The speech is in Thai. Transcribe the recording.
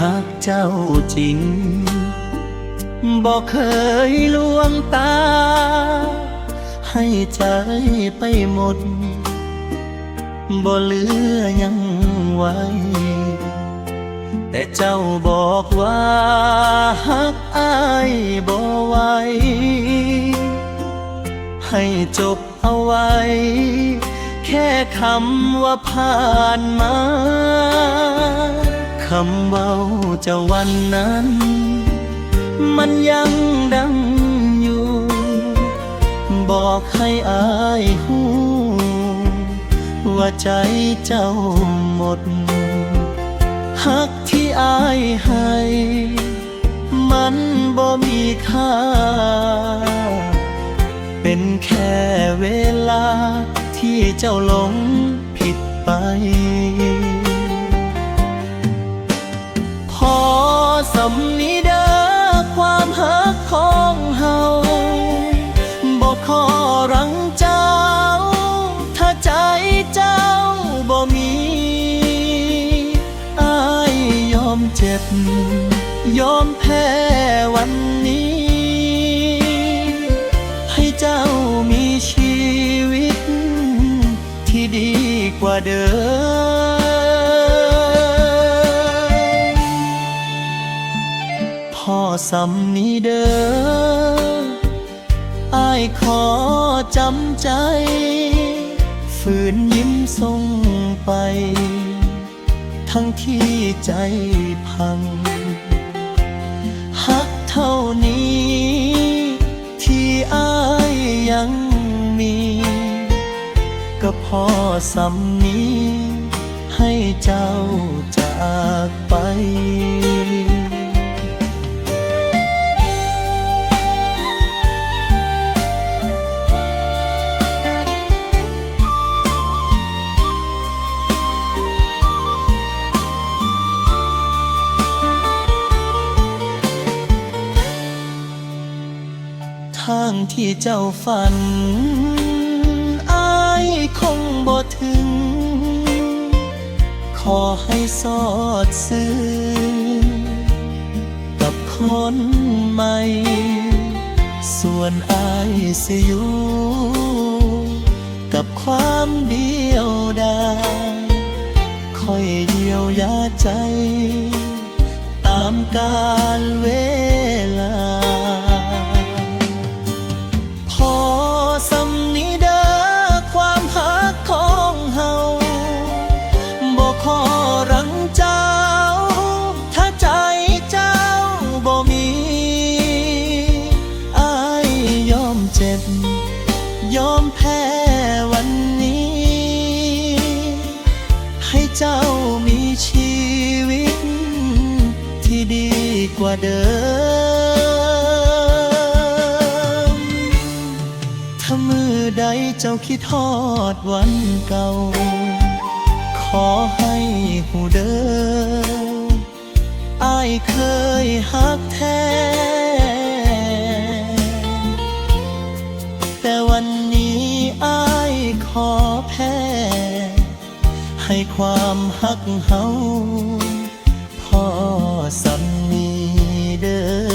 หักเจ้าจริงบอกเคยลวงตาให้ใจไปหมดบ่เหลือยังไว้แต่เจ้าบอกว่าหักอายบ่ไหวให้จบเอาไว้แค่คำว่าผ่านมาคำเว้าเจ้าวันนั้นมันยังดังอยู่บอกให้อายหูว่าใจเจ้าหมดหักที่อายให้มันบ่มีค่าเป็นแค่เวลาที่เจ้าหลงผิดไปพอสำนี้เด้อความหักของเฮาบอกขอรังเจ้าถ้าใจเจ้าบ่มีอ้ายยอมเจ็บยอมแพ้วันนี้ให้เจ้ามีชีวิตที่ดีกว่าเดิมพอสำนี้เด้ออ้ายขอจำใจฝืนยิ้มส่งไปทั้งที่ใจพังหักเท่านี้ที่อ้ายยังมีก็พอสำนี้ให้เจ้าจากไปทางที่เจ้าฝันอ้ายคงบ่ถึงขอให้สอดซื่อกับคนใหม่ส่วนอ้ายสิอยู่กับความเดียวดายคอยเยียวยาใจตามกาลเวลาพอสำนี้เด้อความหักของเฮาบอกขอรังเจ้าถ้าใจเจ้าบ่มีอ้ายยอมเจ็บยอมแพ้วันนี้ให้เจ้ามีชีวิตที่ดีกว่าเดิมถ้ามือใดเจ้าคิดทอดวันเก่าขอให้หูเด้ออ้ายเคยหักแท้แต่วันนี้อ้ายขอแพ้ให้ความหักเฮาพอสำนี้เด้อ